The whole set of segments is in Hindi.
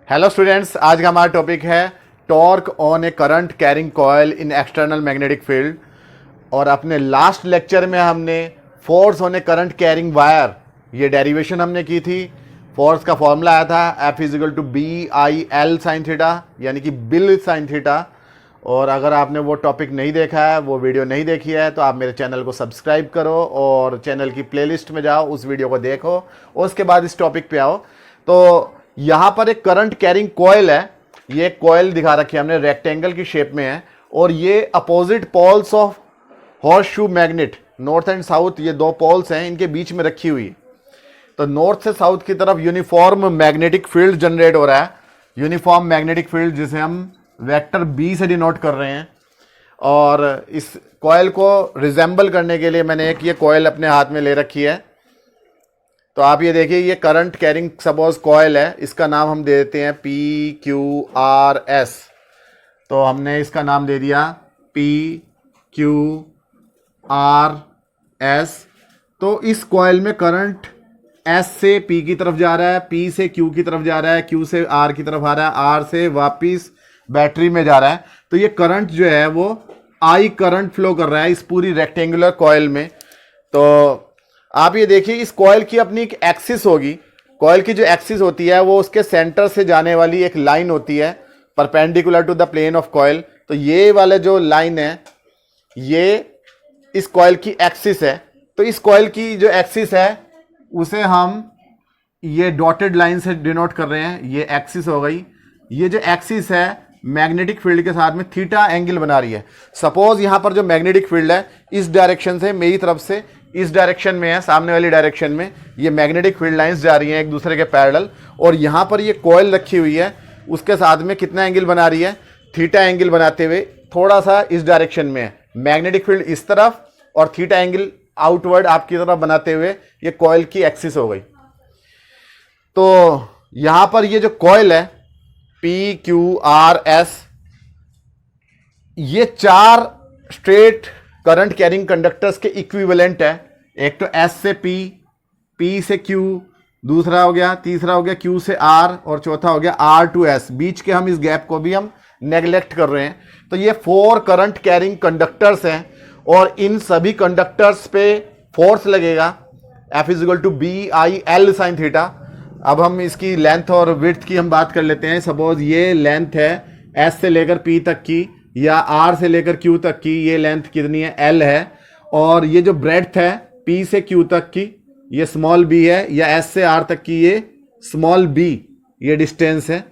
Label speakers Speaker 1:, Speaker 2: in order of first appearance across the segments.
Speaker 1: हेलो स्टूडेंट्स, आज का हमारा टॉपिक है torque on a current carrying coil in external magnetic field. और अपने लास्ट लेक्चर में हमने force on a current carrying wire ये डेरिवेशन हमने की थी। फोर्स का फॉर्मूला आया था F is equal to B I L sine theta, यानी कि बिल साइन थीटा। और अगर आपने वो टॉपिक नहीं देखा है, वो वीडियो नहीं देखी है, तो आप मेरे चैनल को सब्सक्राइब करो और चैनल की प्लेलिस्ट में जाओ, उस वीडियो को देखो और उसके बाद इस टॉपिक पे आओ। तो यहाँ पर एक करंट कैरिंग कॉइल है। ये कॉइल दिखा रखी है हमने, रेक्टेंगल की शेप में है और ये opposite poles of horseshoe magnet, north and south, ये दो पोल्स हैं, इनके बीच में रखी हुई। तो नॉर्थ से साउथ की तरफ यूनिफॉर्म मैग्नेटिक फील्ड जनरेट हो रहा है। यूनिफॉर्म मैग्नेटिक फील्ड जिसे हम वेक्टर बी से डिनोट कर रहे हैं। और इस कॉइल को रिजेंबल करने के लिए मैंने एक ये कॉइल अपने हाथ में ले रखी है। तो आप ये देखिए, ये करंट कैरिंग सपोज कॉइल है, इसका नाम हम दे देते हैं PQRS। तो हमने इसका नाम दे दिया PQRS। तो इस कॉइल में करंट S से P की तरफ जा रहा है, P से Q की तरफ जा रहा है, Q से R की तरफ आ रहा है, R से वापिस बैटरी में जा रहा है। तो ये करंट जो है वो I करंट फ्लो कर रहा है इस पूरी रेक्टेंगुलर कॉइल में। तो आप ये देखिए, इस कॉइल की अपनी एक एक्सिस होगी। कॉइल की जो एक्सिस होती है वो उसके सेंटर से जाने वाली एक लाइन होती है, perpendicular to the plane of coil. तो ये वाले जो लाइन है ये इस कॉइल की एक्सिस है। तो इस कॉइल की जो एक्सिस है उसे हम ये डॉटेड लाइन से डिनोट कर रहे हैं। ये एक्सिस हो गई। ये जो एक्सिस है मैग्नेटिक फील्ड के साथ में थीटा एंगल बना रही है। सपोज यहां पर जो मैग्नेटिक फील्ड है इस डायरेक्शन से, मेरी तरफ से इस डायरेक्शन में है, सामने वाली डायरेक्शन में ये मैग्नेटिक फील्ड लाइंस जा रही हैं एक दूसरे के पैरेलल। और यहाँ पर ये कॉइल रखी हुई है, उसके साथ में कितना एंगल बना रही है, थीटा एंगल बनाते हुए थोड़ा सा इस डायरेक्शन में है। मैग्नेटिक फील्ड इस तरफ और थीटा एंगल आउटवर्ड आपकी तरफ बनाते हुए ये कॉइल की एक्सिस हो गई। तो यहाँ पर ये जो कॉइल है PQRS, ये चार स्ट्रेट करंट कैरिंग कंडक्टर्स के इक्विवेलेंट है। एक तो S से P, P से Q, दूसरा हो गया, तीसरा हो गया Q से R और चौथा हो गया R to S। बीच के हम इस गैप को भी हम नेग्लेक्ट कर रहे हैं। तो ये 4 करंट कैरिंग कंडक्टर्स हैं और इन सभी कंडक्टर्स पे फोर्स लगेगा F is equal to B I L sine theta. अब हम इसकी लेंथ और विड्थ की हम बात कर लेते हैं। सपोज ये लेंथ है S से लेकर P तक की या R से लेकर Q तक की, ये लेंथ कितनी है, L है। और ये जो ब्रेड्थ है P से Q तक की, ये स्मॉल b है, या S से R तक की ये स्मॉल b, ये डिस्टेंस है।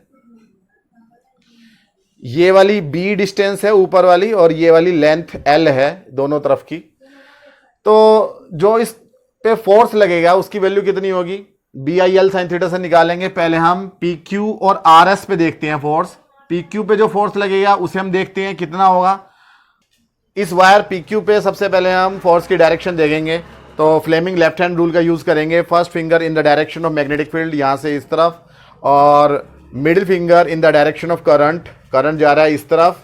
Speaker 1: ये वाली b डिस्टेंस है ऊपर वाली और ये वाली लेंथ L है दोनों तरफ की। तो जो इस पे फोर्स लगेगा उसकी वैल्यू कितनी होगी, B I L sine theta से निकालेंगे। पहले हम PQ और RS पे देखते हैं फोर्स। PQ पे जो फोर्स लगेगा उसे हम देखते हैं कितना होगा। इस वायर PQ पे सबसे पहले हम फोर्स की डायरेक्शन देखेंगे। तो फ्लेमिंग लेफ्ट हैंड रूल का यूज करेंगे। First finger in the direction of magnetic field, यहां से इस तरफ, और middle finger in the direction of current, current जा रहा है इस तरफ।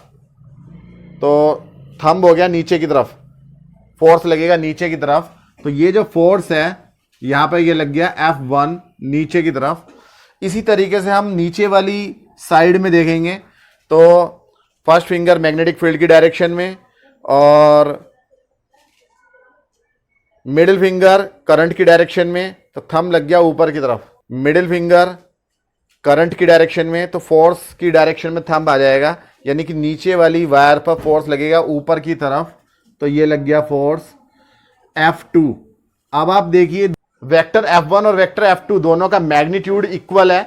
Speaker 1: तो थंब हो गया नीचे की तरफ, फोर्स लगेगा नीचे की तरफ। तो ये जो फोर्स है यहां पर ये लग गया F1 नीचे की तरफ। इसी तरीके से हम नीचे वाली साइड में देखेंगे। तो फर्स्ट फिंगर मैग्नेटिक फील्ड की डायरेक्शन में और मिडिल फिंगर करंट की डायरेक्शन में, तो थंब लग गया ऊपर की तरफ। मिडिल फिंगर करंट की डायरेक्शन में, तो फोर्स की डायरेक्शन में थंब आ जाएगा, यानी कि नीचे वाली वायर पर फोर्स लगेगा ऊपर की तरफ। तो ये लग गया फोर्स F2। अब आप देखिए, वेक्टर F1 और वेक्टर F2 दोनों का मैग्नीट्यूड इक्वल है,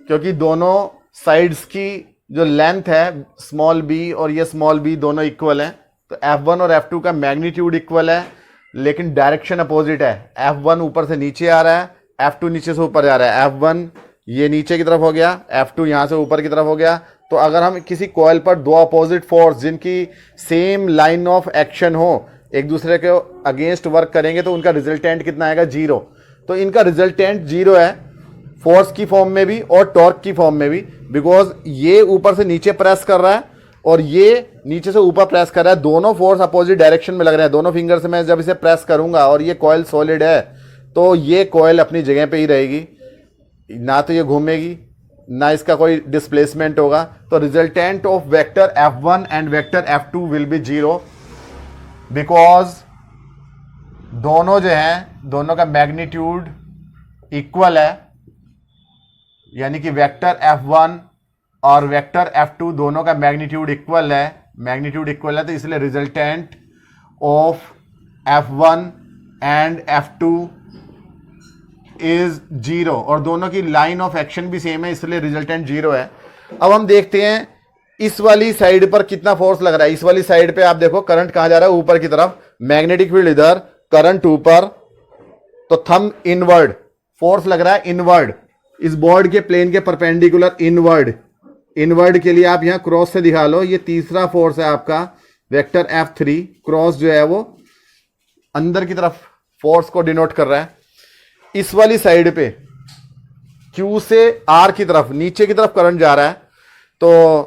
Speaker 1: क्योंकि दोनों साइड्स की जो लेंथ है स्मॉल b और ये स्मॉल b दोनों इक्वल हैं। तो F1 और F2 का मैग्नीट्यूड इक्वल है, लेकिन डायरेक्शन अपोजिट है। F1 ऊपर से नीचे आ रहा है, F2 नीचे से ऊपर जा रहा है। F1 ये नीचे की तरफ हो गया, F2 यहाँ से ऊपर की तरफ हो गया। तो अगर हम किसी कॉइल पर दो अपोजिट फोर्स जिनकी सेम लाइन ऑफ एक्शन हो, एक दूसरे के अगेंस्ट वर्क करेंगे, तो उनका रिजल्टेंट कितना आएगा, 0। तो इनका रिजल्टेंट 0 है, फोर्स की फॉर्म में भी और टॉर्क की फॉर्म में भी, बिकॉज ये ऊपर से नीचे प्रेस कर रहा है और ये नीचे से ऊपर प्रेस कर रहा है। दोनों फोर्स अपोजिट डायरेक्शन में लग रहे हैं। दोनों फिंगर से मैं जब इसे प्रेस करूंगा और ये कॉइल सॉलिड है, तो ये कॉइल अपनी जगह पे ही रहेगी, ना तो ये घूमेगी ना इसका कोई डिस्प्लेसमेंट होगा, तो resultant of vector F1 and vector F2 will be 0 because दोनों जो हैं दोनों का मैग्नीट्यूड इक्वल है, यानी कि वेक्टर F1 और वेक्टर F2 दोनों का मैग्नीट्यूड इक्वल है, तो इसलिए resultant of F1 and F2 is 0 और दोनों की लाइन ऑफ एक्शन भी सेम है, इसलिए रिजल्टेंट 0 है। अब हम देखते हैं इस वाली साइड पर कितना फोर्स लग रहा है। इस वाली साइड पे आप देखो करंट कहां जा रहा है, ऊपर की तरफ, मैग्नेटिक फील्ड इधर, करंट ऊपर, तो थंब इनवर्ड, फोर्स लग रहा है इनवर्ड, इस बोर्ड के प्लेन के परपेंडिकुलर इनवर्ड के लिए आप यहां क्रॉस से दिखा लो, ये तीसरा फोर्स है आपका वेक्टर F3, क्रॉस जो है वो अंदर की तरफ फोर्स को डिनोट कर रहा है। इस वाली साइड पे Q से R की तरफ, नीचे की तरफ करंट जा रहा है, तो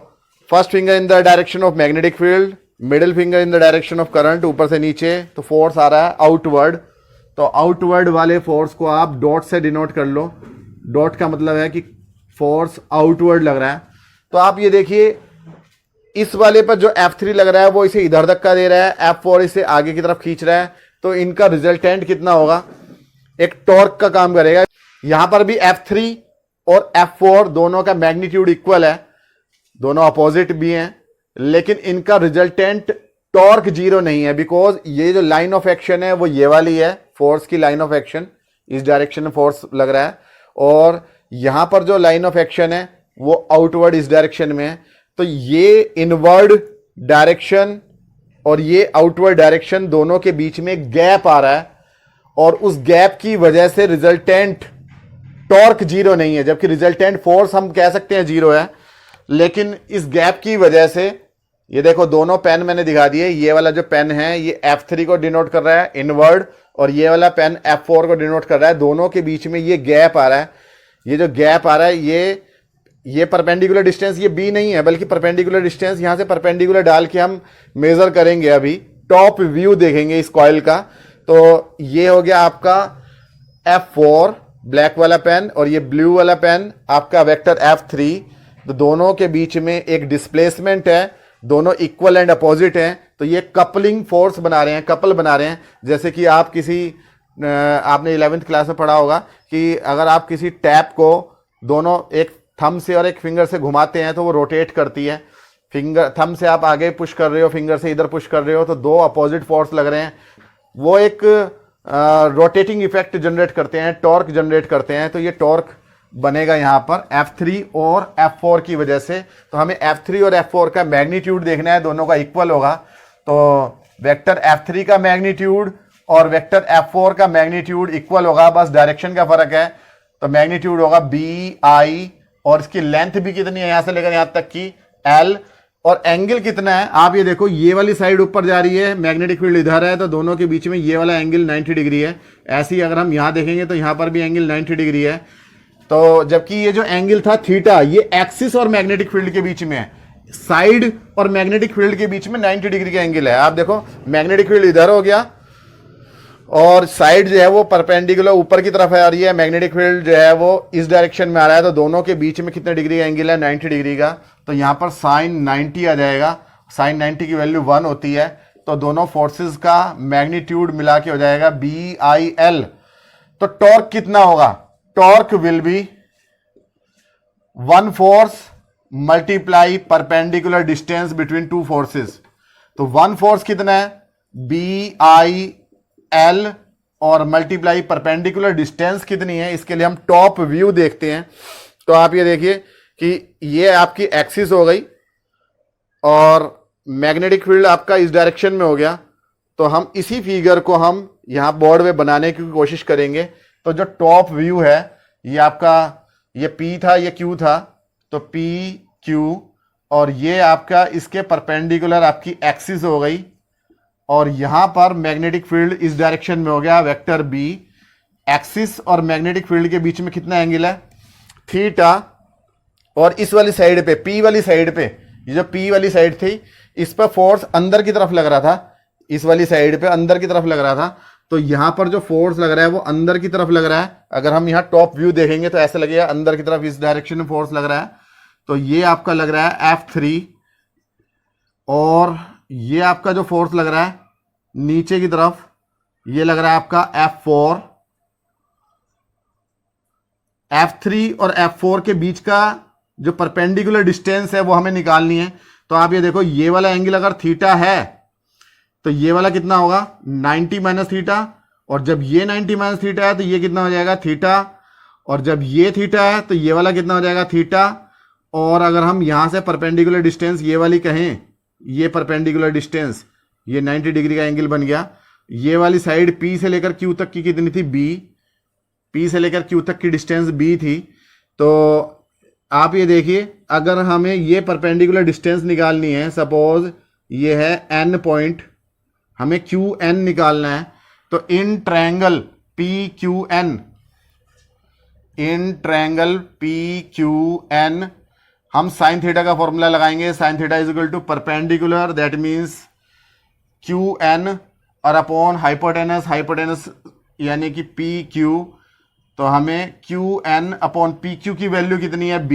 Speaker 1: first finger in the direction of magnetic field, middle finger in the direction of current, ऊपर से नीचे, तो फोर्स आ रहा है आउटवर्ड, तो आउटवर्ड वाले फोर्स को आप डॉट से डिनोट कर लो। डॉट का मतलब है कि फोर्स आउटवर्ड लग रहा है। तो आप ये देखिए इस वाले पर जो F3 लग रहा है वो इसे इधर धक्का दे रहा है, F4 इसे आगे की तरफ खींच रहा है, तो इनका रिजल्टेंट कितना होगा, एक टॉर्क का काम करेगा। यहां पर भी F3 और F4 दोनों का मैग्नीट्यूड इक्वल है, दोनों अपोजिट भी हैं, लेकिन इनका रिजल्टेंट टॉर्क 0 नहीं है, बिकॉज ये जो लाइन ऑफ एक्शन है वो ये वाली है, फोर्स की लाइन ऑफ एक्शन, इस डायरेक्शन में फोर्स लग रहा है, और यहां पर जो लाइन ऑफ एक्शन है वो आउटवर्ड इस डायरेक्शन में है। तो ये इनवर्ड डायरेक्शन और ये आउटवर्ड डायरेक्शन दोनों के बीच में गैप आ रहा है, और उस गैप की वजह से रिजल्टेंट टॉर्क 0 नहीं है, जबकि रिजल्टेंट फोर्स हम कह सकते हैं 0 है, लेकिन इस गैप की वजह से, ये देखो दोनों पेन मैंने दिखा दिए, ये वाला जो पेन है ये F3 को डिनोट कर रहा है इनवर्ड, और ये वाला पेन F4 को डिनोट कर रहा है, दोनों के बीच में ये गैप आ रहा है। ये जो गैप आ रहा है ये परपेंडिकुलर डिस्टेंस ये B नहीं है, बल्कि परपेंडिकुलर डिस्टेंस यहां से परपेंडिकुलर डाल के हम मेजर करेंगे, अभी टॉप व्यू देखेंगे इस कॉइल का। तो ये हो गया आपका F4 ब्लैक वाला पेन, और ये ब्लू वाला पेन आपका वेक्टर F3, तो दोनों के बीच में एक डिस्प्लेसमेंट है, दोनों इक्वल एंड अपोजिट हैं, तो ये कपलिंग फोर्स बना रहे हैं, कपल बना रहे हैं। जैसे कि आप आपने 11th क्लास में पढ़ा होगा कि अगर आप किसी टैप को दोनों एक थंब से और एक फिंगर से घुमाते हैं तो वो रोटेट करती है, थंब से आप आगे पुश कर रहे हो, फिंगर से इधर पुश कर रहे हो, तो दो अपोजिट फोर्स लग रहे हैं, वो एक रोटेटिंग इफेक्ट जनरेट करते हैं, टॉर्क जनरेट करते हैं। तो ये टॉर्क बनेगा यहां पर F3 और F4 की वजह से। तो हमें F3 और F4 का मैग्नीट्यूड देखना है, दोनों का इक्वल होगा, तो वेक्टर F3 का मैग्नीट्यूड और वेक्टर F4 का मैग्नीट्यूड इक्वल होगा, बस डायरेक्शन का फर्क है। तो मैग्नीट्यूड होगा BI, और इसकी लेंथ भी कितनी है यहां से लेकर यहां तक की L, और एंगल कितना है आप ये देखो, ये वाली साइड ऊपर जा रही है, मैग्नेटिक फील्ड इधर है, तो दोनों के बीच में ये वाला एंगल 90 डिग्री है। ऐसे ही अगर हम यहां देखेंगे तो यहां पर भी एंगल 90 डिग्री है। तो जबकि ये जो एंगल था थीटा, ये एक्सिस और मैग्नेटिक फील्ड के बीच में है, साइड और मैग्नेटिक फील्ड के बीच में 90 डिग्री का एंगल है। आप देखो मैग्नेटिक फील्ड इधर हो गया और साइड जो है वो परपेंडिकुलर ऊपर की तरफ है, और ये मैग्नेटिक फील्ड जो है वो इस डायरेक्शन में आ रहा है, तो दोनों के बीच में कितने डिग्री का एंगल है, 90 डिग्री का। तो यहां पर साइन 90 आ जाएगा, साइन 90 की वैल्यू 1 होती है, तो दोनों फोर्सेस का मैग्नीट्यूड मिला के हो जाएगा BIL। तो टॉर्क कितना होगा, torque will B 1 force multiply perpendicular distance between 2 forces. तो 1 फोर्स कितना है BIL, और मल्टीप्लाई परपेंडिकुलर डिस्टेंस कितनी है, इसके लिए हम टॉप व्यू देखते हैं। तो आप ये देखिए कि ये आपकी एक्सिस हो गई और मैग्नेटिक फील्ड आपका इस डायरेक्शन में हो गया। तो हम इसी फिगर को हम यहां बोर्ड में बनाने की कोशिश करेंगे। तो जो टॉप व्यू है ये आपका, ये P था, ये Q था, तो P Q, और ये आपका इसके परपेंडिकुलर आपकी एक्सिस हो गई, और यहां पर मैग्नेटिक फील्ड इस डायरेक्शन में हो गया वेक्टर B। एक्सिस और मैग्नेटिक फील्ड के बीच में कितना एंगल है, थीटा, और इस वाली साइड पे, P वाली साइड पे, ये जो P वाली साइड थी इस पर फोर्स अंदर की तरफ लग रहा था, इस वाली साइड पे अंदर की तरफ लग रहा था, तो यहाँ पर जो फोर्स लग रहा है वो अंदर की तरफ लग रहा है। अगर हम यहाँ टॉप व्यू देखेंगे तो ऐसा लगेगा अंदर की तरफ इस डायरेक्शन में फोर्स लग रहा है। तो ये आपका लग रहा है F3 और ये आपका जो फोर्स लग रहा है नीचे की तरफ ये लग रहा है आपका F4। F3 और F4 के बीच का जो परपेंडिकुलर डिस्टेंस है वो हमें निकालनी है। तो आप ये देखो ये वाला एंगल अगर थीटा है तो ये वाला कितना होगा 90 माइनस थीटा, और जब ये 90 माइनस थीटा है तो ये कितना हो जाएगा थीटा, और जब ये थीटा है तो ये वाला कितना हो जाएगा थीटा। और अगर हम यहां से परपेंडिकुलर डिस्टेंस ये वाली कहें, ये परपेंडिकुलर डिस्टेंस ये 90 डिग्री का एंगल बन गया। ये वाली साइड P से लेकर Q तक की कितनी थी B, P से लेकर Q तक की डिस्टेंस B थी। तो आप ये देखिए अगर हमें ये परपेंडिकुलर डिस्टेंस निकालनी है, सपोज ये है N पॉइंट, हमें QN निकालना है। तो इन ट्रायंगल PQN हम साइन थीटा का फॉर्मूला लगाएंगे। Sine theta is equal to perpendicular, that means QN और अपॉन हाइपोटेनस यानी कि PQ। तो हमें QN अपॉन PQ की वैल्यू कितनी है B,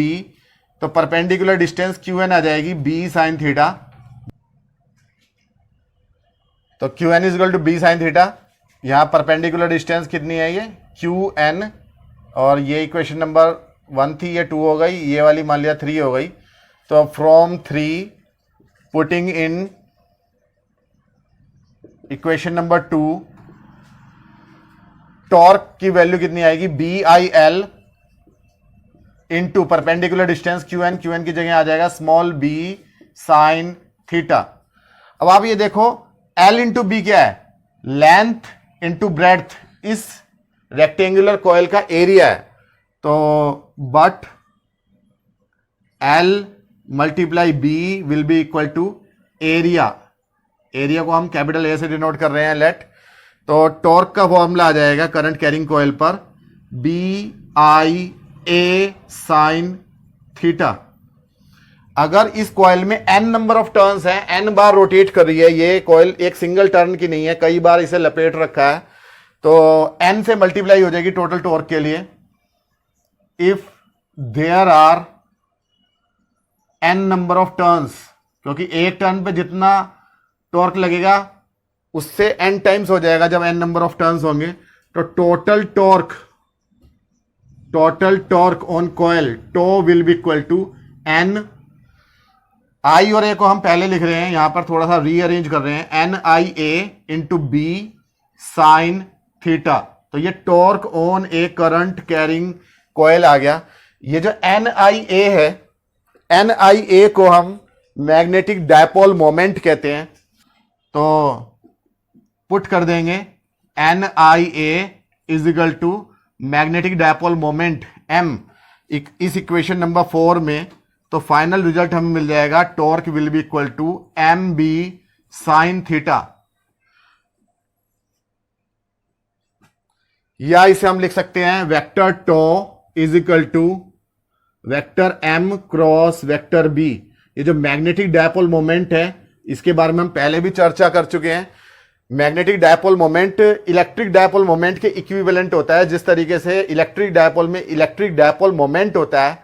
Speaker 1: तो परपेंडिकुलर डिस्टेंस QN आ जाएगी B साइन थीटा। तो QN is equal to B sine theta. यहाँ परपेंडिकुलर डिस्टेंस कितनी है ये QN, और ये इक्वेशन नंबर 1 थी, ये 2 हो गई, ये वाली मान लिया 3 हो गई। तो from 3 putting in equation number 2 torque की वैल्यू कितनी आएगी BIL into perpendicular distance QN की जगह आ जाएगा स्मॉल b साइन थीटा। अब आप ये देखो L इंटू बी क्या है, लेंथ इंटू ब्रेड्थ इस रेक्टेंगुलर कॉइल का एरिया है। तो but L multiply B will be equal to area को हम कैपिटल A से डिनोट कर रहे हैं, लेट। तो टॉर्क का फॉर्मूला आ जाएगा करंट कैरिंग कॉइल पर BIA साइन थीटा। अगर इस कॉइल में n नंबर ऑफ टर्न्स हैं, n बार रोटेट कर रही है ये कॉइल, एक सिंगल टर्न की नहीं है, कई बार इसे लपेट रखा है, तो n से मल्टीप्लाई हो जाएगी टोटल टॉर्क के लिए। If there are n number of turns, क्योंकि एक टर्न पे जितना टॉर्क लगेगा उससे n टाइम्स हो जाएगा जब n नंबर ऑफ टर्न्स होंगे। तो total torque on coil tau will be equal to n। I और A को हम पहले लिख रहे हैं, यहां पर थोड़ा सा रीअरेंज कर रहे हैं, NIA into B sine theta. तो ये torque on a current carrying coil आ गया। ये जो NIA है, NIA को हम मैग्नेटिक डायपोल मोमेंट कहते हैं। तो पुट कर देंगे NIA is equal to magnetic dipole moment M इस इक्वेशन नंबर 4 में। तो फाइनल रिजल्ट हमें मिल जाएगा torque will be equal to MB sine theta, या इसे हम लिख सकते हैं vector tau is equal to vector M cross vector B। ये जो मैग्नेटिक डायपोल मोमेंट है इसके बारे में हम पहले भी चर्चा कर चुके हैं। Magnetic dipole moment electric dipole moment के इक्विवेलेंट होता है। जिस तरीके से इलेक्ट्रिक डायपोल में इलेक्ट्रिक डायपोल मोमेंट होता है,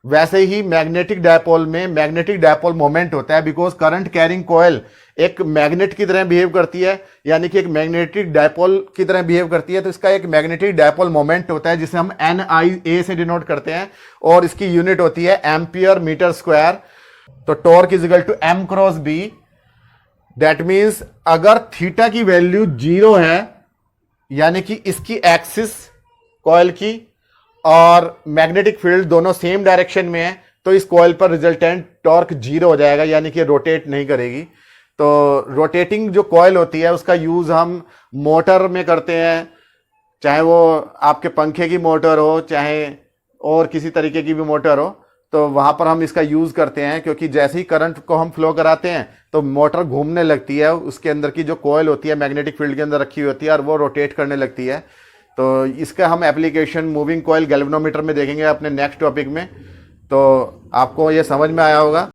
Speaker 1: वैसे ही मैग्नेटिक डायपोल में मैग्नेटिक डायपोल मोमेंट होता है। बिकॉज करंट कैरिंग कॉइल एक मैग्नेट की तरह बिहेव करती है, यानी कि एक मैग्नेटिक डायपोल की तरह बिहेव करती है। तो इसका एक मैग्नेटिक डायपोल मोमेंट होता है जिसे हम NIA से डिनोट करते हैं, और इसकी यूनिट होती है एम्पियर मीटर स्क्वायर। तो torque is equal to M cross B। That means अगर थीटा की वैल्यू 0 है, यानी कि इसकी एक्सिस कॉइल की और मैग्नेटिक फील्ड दोनों सेम डायरेक्शन में है, तो इस कॉइल पर रिजल्टेंट टॉर्क 0 हो जाएगा, यानी कि रोटेट नहीं करेगी। तो रोटेटिंग जो कॉइल होती है उसका यूज हम मोटर में करते हैं, चाहे वो आपके पंखे की मोटर हो, चाहे और किसी तरीके की भी मोटर हो, तो वहां पर हम इसका यूज करते हैं। क्योंकि जैसे ही करंट को हम फ्लो कराते हैं तो मोटर घूमने लगती है, उसके अंदर की जो कॉइल होती है मैग्नेटिक फील्ड के अंदर रखी होती है, और वो रोटेट करने लगती है। तो इसका हम एप्लीकेशन मूविंग कॉइल गैल्वेनोमीटर में देखेंगे अपने नेक्स्ट टॉपिक में। तो आपको ये समझ में आया होगा।